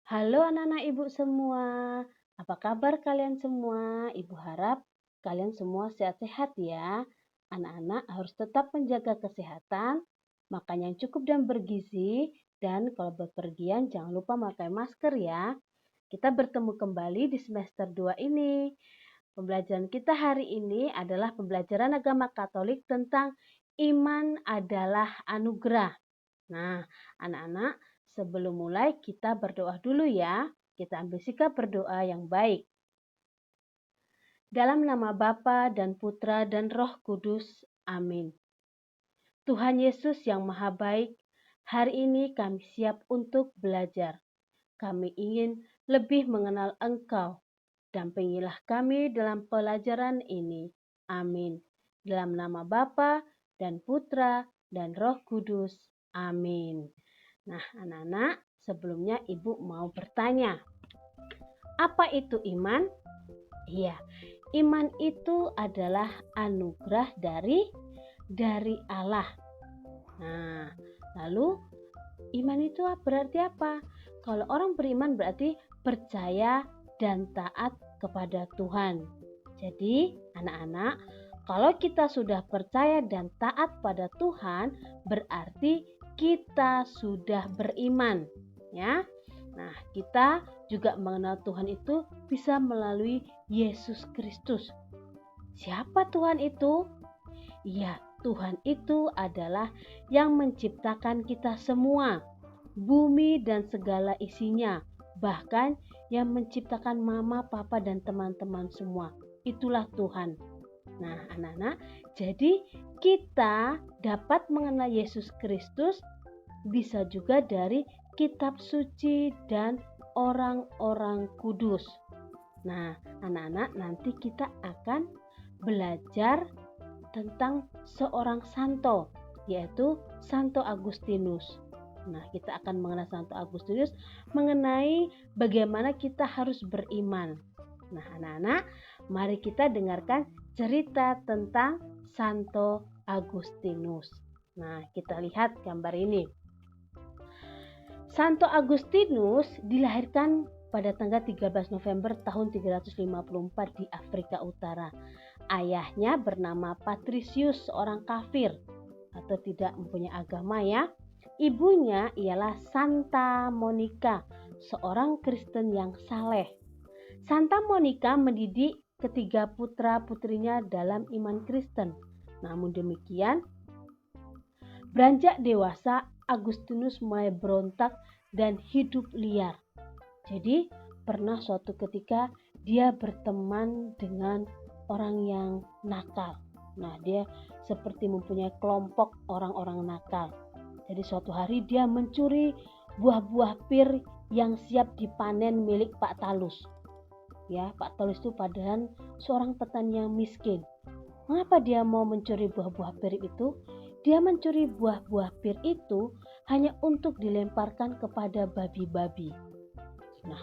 Halo anak-anak ibu semua, apa kabar kalian semua? Ibu harap kalian semua sehat-sehat ya. Anak-anak harus tetap menjaga kesehatan, makan yang cukup dan bergizi, dan kalau bepergian jangan lupa pakai masker ya. Kita bertemu kembali di semester 2 ini. Pembelajaran kita hari ini adalah pembelajaran agama Katolik tentang iman adalah anugerah. Nah, anak-anak, sebelum mulai kita berdoa dulu ya. Kita ambil sikap berdoa yang baik. Dalam nama Bapa dan Putra dan Roh Kudus. Amin. Tuhan Yesus yang Maha Baik, hari ini kami siap untuk belajar. Kami ingin lebih mengenal Engkau. Dampingilah kami dalam pelajaran ini. Amin. Dalam nama Bapa dan Putra dan Roh Kudus. Amin. Nah, anak-anak, sebelumnya Ibu mau bertanya, apa itu iman? Iya, iman itu adalah anugerah dari Allah. Nah, lalu iman itu berarti apa? Kalau orang beriman berarti percaya dan taat kepada Tuhan. Jadi, anak-anak, kalau kita sudah percaya dan taat pada Tuhan, berarti kita sudah beriman, ya. Nah, kita juga mengenal Tuhan itu bisa melalui Yesus Kristus. Siapa Tuhan itu? Ya, Tuhan itu adalah yang menciptakan kita semua, bumi dan segala isinya, bahkan yang menciptakan mama, papa, dan teman-teman semua. Itulah Tuhan. Nah, anak-anak, jadi kita dapat mengenal Yesus Kristus bisa juga dari kitab suci dan orang-orang kudus. Nah, anak-anak, nanti kita akan belajar tentang seorang santo, yaitu Santo Agustinus. Nah, kita akan mengenal Santo Agustinus mengenai bagaimana kita harus beriman. Nah, anak-anak, mari kita dengarkan cerita tentang Santo Agustinus. Nah, kita lihat gambar ini. Santo Agustinus dilahirkan pada tanggal 13 November tahun 354 di Afrika Utara. Ayahnya bernama Patricius, seorang kafir atau tidak mempunyai agama ya. Ibunya ialah Santa Monica, seorang Kristen yang saleh. Santa Monica mendidik ketiga putra-putrinya dalam iman Kristen. Namun demikian, beranjak dewasa, Agustinus mulai berontak dan hidup liar. Jadi, pernah suatu ketika dia berteman dengan orang yang nakal. Nah, dia seperti mempunyai kelompok orang-orang nakal. Jadi suatu hari dia mencuri buah-buah pir yang siap dipanen milik Pak Talus. Ya, Pak Talus itu padahal seorang petani yang miskin. Mengapa dia mau mencuri buah-buah pir itu? Dia mencuri buah-buah pir itu hanya untuk dilemparkan kepada babi-babi. Nah,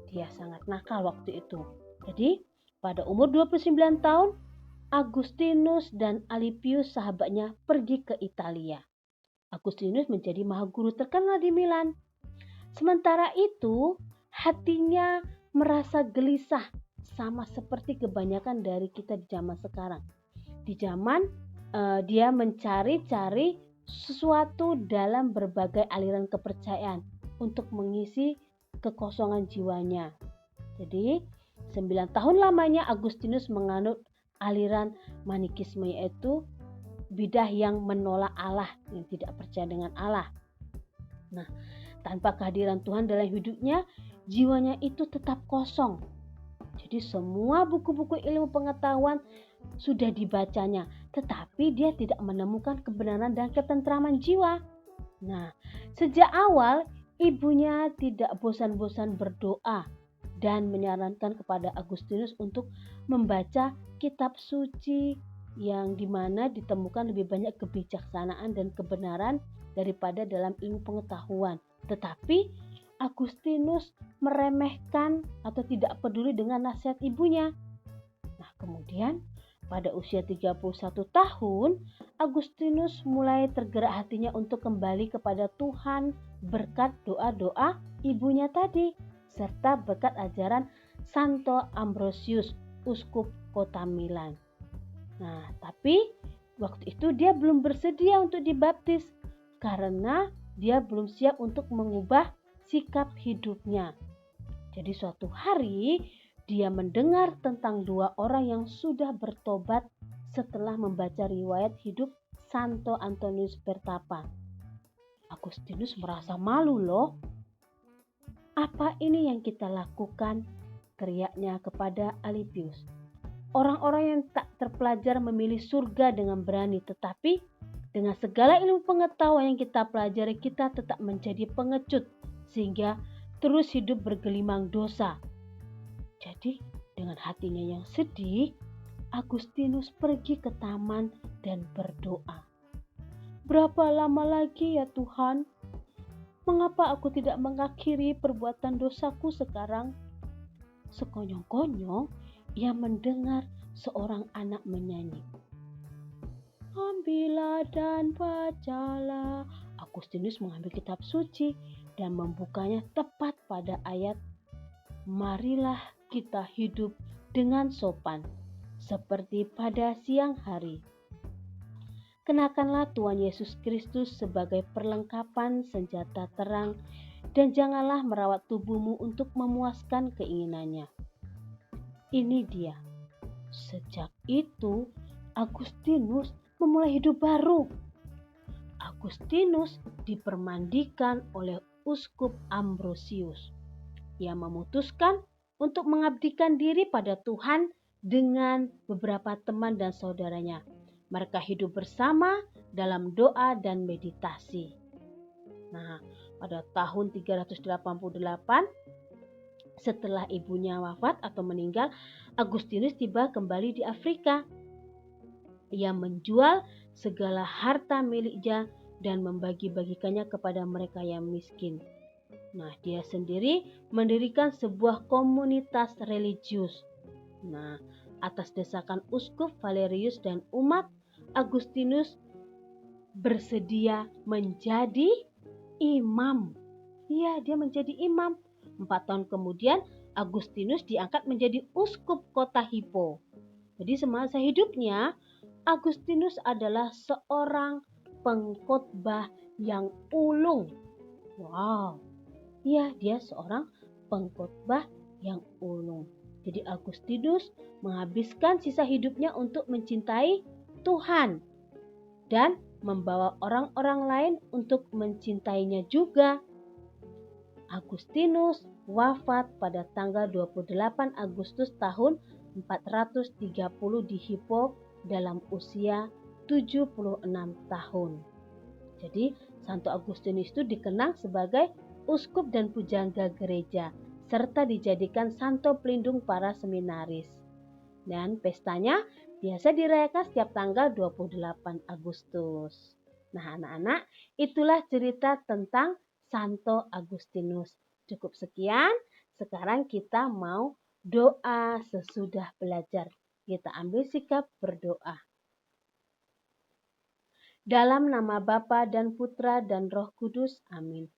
dia sangat nakal waktu itu. Jadi, pada umur 29 tahun, Agustinus dan Alypius sahabatnya pergi ke Italia. Agustinus menjadi mahaguru terkenal di Milan. Sementara itu, hatinya merasa gelisah sama seperti kebanyakan dari kita di zaman sekarang. Di zaman dia mencari-cari sesuatu dalam berbagai aliran kepercayaan untuk mengisi kekosongan jiwanya. Jadi, 9 tahun lamanya Agustinus menganut aliran Manikisme, yaitu bidah yang menolak Allah, yang tidak percaya dengan Allah. Nah, tanpa kehadiran Tuhan dalam hidupnya, jiwanya itu tetap kosong. Jadi semua buku-buku ilmu pengetahuan sudah dibacanya, tetapi dia tidak menemukan kebenaran dan ketentraman jiwa. Nah, sejak awal ibunya tidak bosan-bosan berdoa dan menyarankan kepada Agustinus untuk membaca kitab suci yang dimana ditemukan lebih banyak kebijaksanaan dan kebenaran daripada dalam ilmu pengetahuan. Tetapi Agustinus meremehkan atau tidak peduli dengan nasihat ibunya. Nah, kemudian Pada usia 31 tahun, Agustinus mulai tergerak hatinya untuk kembali kepada Tuhan berkat doa-doa ibunya tadi, serta berkat ajaran Santo Ambrosius, uskup kota Milan. Nah, tapi waktu itu dia belum bersedia untuk dibaptis karena dia belum siap untuk mengubah sikap hidupnya. Jadi suatu hari dia mendengar tentang dua orang yang sudah bertobat setelah membaca riwayat hidup Santo Antonius Bertapa. Agustinus merasa malu loh. "Apa ini yang kita lakukan?" teriaknya kepada Alypius. "Orang-orang yang tak terpelajar memilih surga dengan berani, tetapi dengan segala ilmu pengetahuan yang kita pelajari, kita tetap menjadi pengecut sehingga terus hidup bergelimang dosa." Jadi dengan hatinya yang sedih, Agustinus pergi ke taman dan berdoa. "Berapa lama lagi ya Tuhan? Mengapa aku tidak mengakhiri perbuatan dosaku sekarang?" Sekonyong-konyong ia mendengar seorang anak menyanyi. "Ambillah dan bacalah." Agustinus mengambil kitab suci dan membukanya tepat pada ayat, "Marilah kita hidup dengan sopan, seperti pada siang hari. Kenakanlah Tuhan Yesus Kristus sebagai perlengkapan senjata terang, dan janganlah merawat tubuhmu untuk memuaskan keinginannya." Ini dia. Sejak itu, Agustinus memulai hidup baru. Agustinus dipermandikan oleh uskup Ambrosius. Ia memutuskan untuk mengabdikan diri pada Tuhan dengan beberapa teman dan saudaranya. Mereka hidup bersama dalam doa dan meditasi. Nah, pada tahun 388 setelah ibunya wafat atau meninggal, Agustinus tiba kembali di Afrika. Ia menjual segala harta miliknya dan membagi-bagikannya kepada mereka yang miskin. Nah, dia sendiri mendirikan sebuah komunitas religius. Nah, atas desakan uskup Valerius dan umat, Agustinus bersedia menjadi imam. Iya, dia menjadi imam. 4 tahun kemudian, Agustinus diangkat menjadi uskup kota Hippo. Jadi semasa hidupnya, Agustinus adalah seorang pengkhotbah yang ulung. Wow. Ya, dia seorang pengkhotbah yang ulung. Jadi Agustinus menghabiskan sisa hidupnya untuk mencintai Tuhan dan membawa orang-orang lain untuk mencintainya juga. Agustinus wafat pada tanggal 28 Agustus tahun 430 di Hippo dalam usia 76 tahun. Jadi Santo Agustinus itu dikenang sebagai uskup dan pujangga gereja, serta dijadikan santo pelindung para seminaris. Dan pestanya biasa dirayakan setiap tanggal 28 Agustus. Nah, anak-anak, itulah cerita tentang Santo Agustinus. Cukup sekian, sekarang kita mau doa sesudah belajar. Kita ambil sikap berdoa. Dalam nama Bapa dan Putra dan Roh Kudus, amin.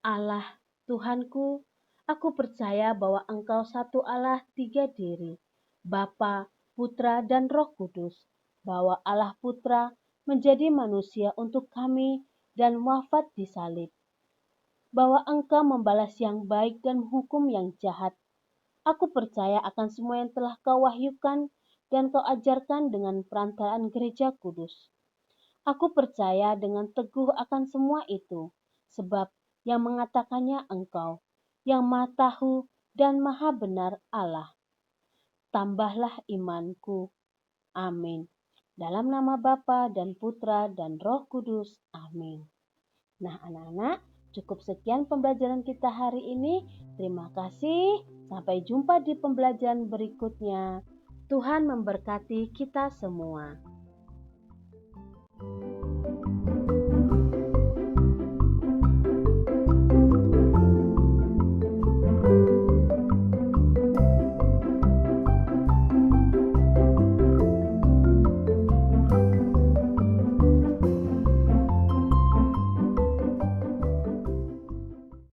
Allah, Tuhanku, aku percaya bahwa Engkau satu Allah tiga diri, Bapa, Putra, dan Roh Kudus, bahwa Allah Putra menjadi manusia untuk kami dan wafat di salib, bahwa Engkau membalas yang baik dan menghukum yang jahat. Aku percaya akan semua yang telah Kau wahyukan dan Kau ajarkan dengan perantaraan gereja kudus. Aku percaya dengan teguh akan semua itu, sebab yang mengatakannya Engkau, yang Maha Tahu dan Maha Benar Allah. Tambahlah imanku. Amin. Dalam nama Bapa dan Putra dan Roh Kudus. Amin. Nah, anak-anak, cukup sekian pembelajaran kita hari ini. Terima kasih. Sampai jumpa di pembelajaran berikutnya. Tuhan memberkati kita semua.